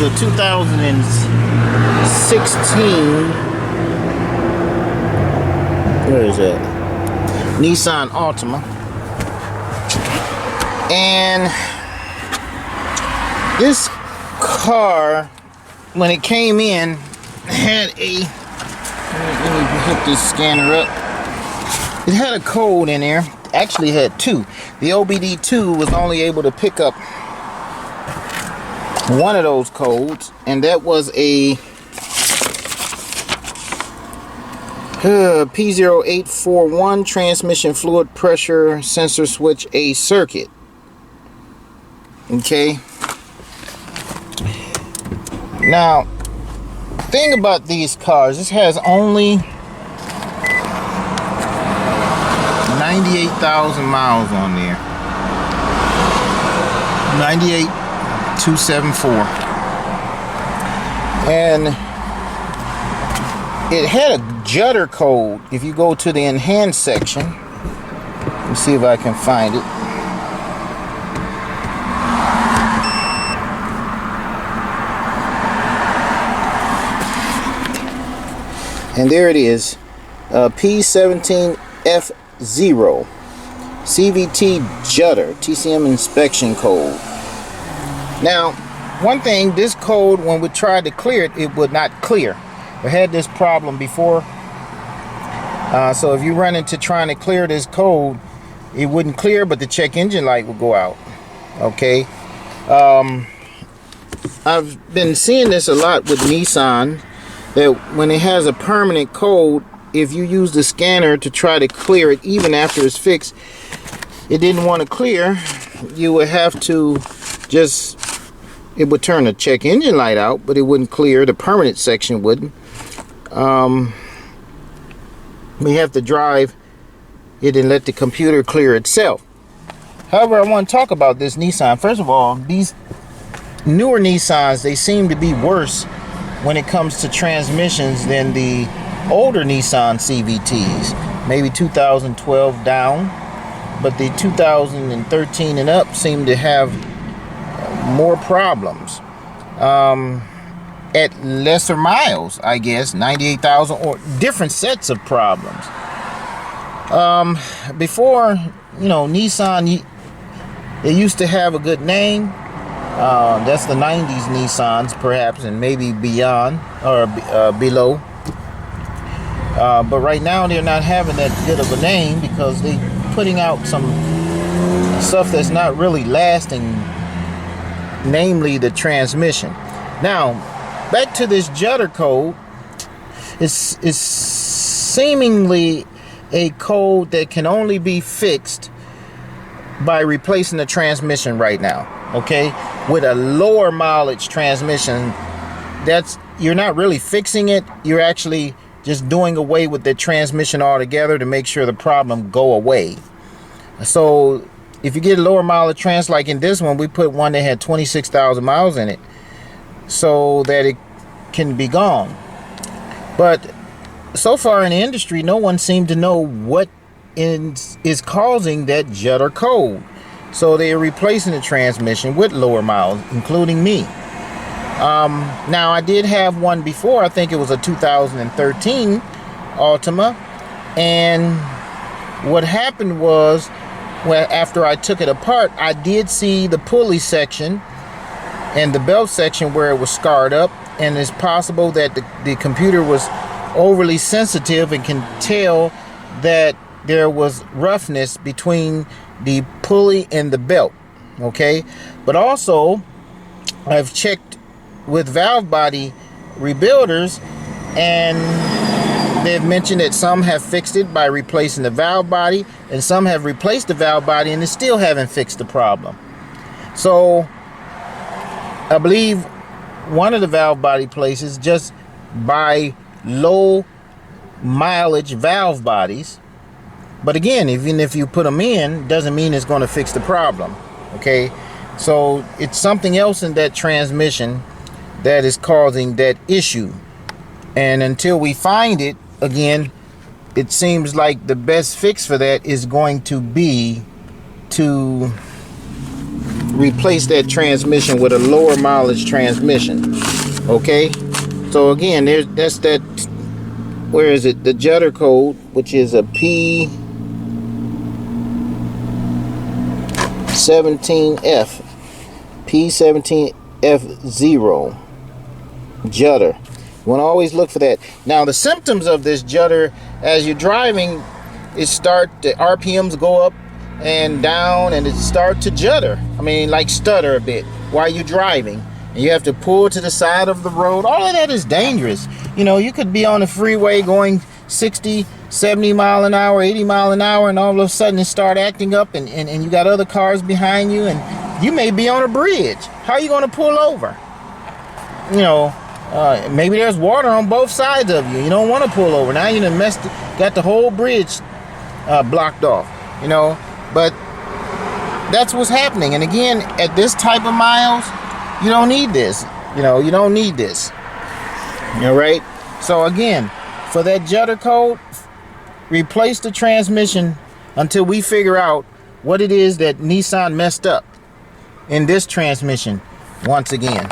is a 2016, where is that? Nissan Altima. And this car, when it came in, had a, let me hook this scanner up. It had a code in there. Actually had two. The OBD2 was only able to pick up one of those codes, and that was a P0841 transmission fluid pressure sensor switch A circuit. Okay. Now, thing about these cars, this has only 98,000 miles on there. 98,274. And it had a Judder code. If you go to the enhanced section, let me see if I can find it. And there it is, P17F0 CVT Judder TCM inspection code. Now, one thing, this code, when we tried to clear it, it would not clear. I had this problem before, so if you run into trying to clear this code, it wouldn't clear, but the check engine light would go out. Okay. I've been seeing this a lot with Nissan, that when it has a permanent code, if you use the scanner to try to clear it, even after it's fixed, it didn't want to clear, you would have to just, it would turn the check engine light out, but it wouldn't clear. The permanent section wouldn't. We have to drive it and let the computer clear itself. However, I want to talk about this Nissan. First of all, these newer Nissans, they seem to be worse when it comes to transmissions than the older Nissan CVTs. Maybe 2012 down, but the 2013 and up seem to have more problems at lesser miles, I guess, 98,000, or different sets of problems. Before, you know, Nissan, they used to have a good name. That's the 90s Nissans, perhaps, and maybe beyond, or below. But right now they're not having that good of a name because they're putting out some stuff that's not really lasting, namely the transmission. Now, back to this Judder code. It's seemingly a code that can only be fixed by replacing the transmission right now. Okay, with a lower mileage transmission, you're not really fixing it. You're actually just doing away with the transmission altogether to make sure the problem go away. So if you get a lower mileage trans, like in this one, we put one that had 26,000 miles in it so that it can be gone. But so far in the industry, no one seemed to know what is causing that Judder code. So they are replacing the transmission with lower miles, including me. Now, I did have one before. I think it was a 2013 Altima. And what happened was, well, after I took it apart, I did see the pulley section and the belt section where it was scarred up. And it's possible that the computer was overly sensitive and can tell that there was roughness between the pulley and the belt. Okay, but also I've checked with valve body rebuilders, and they've mentioned that some have fixed it by replacing the valve body, and some have replaced the valve body and they still haven't fixed the problem. So I believe one of the valve body places just buy low mileage valve bodies. But again, even if you put them in, doesn't mean it's going to fix the problem. Okay, so it's something else in that transmission that is causing that issue. And until we find it, again, it seems like the best fix for that is going to be to replace that transmission with a lower mileage transmission. Okay, so again, that's that, where is it, the Judder code, which is a P17F0 Judder. You want to always look for that. Now the symptoms of this Judder as you're driving, the RPMs go up and down, and it start to judder. I mean, like stutter a bit while you're driving, and you have to pull to the side of the road. All of that is dangerous. You know, you could be on the freeway going 60, 70 mile an hour, 80 mile an hour, and all of a sudden it start acting up, and you got other cars behind you, and you may be on a bridge. How are you going to pull over? You know, maybe there's water on both sides of you. You don't want to pull over. Now you done got the whole bridge blocked off, you know. But that's what's happening. And again, at this type of miles, you don't need this. You know, you don't need this. All right. So again, for that Judder code, replace the transmission until we figure out what it is that Nissan messed up in this transmission once again.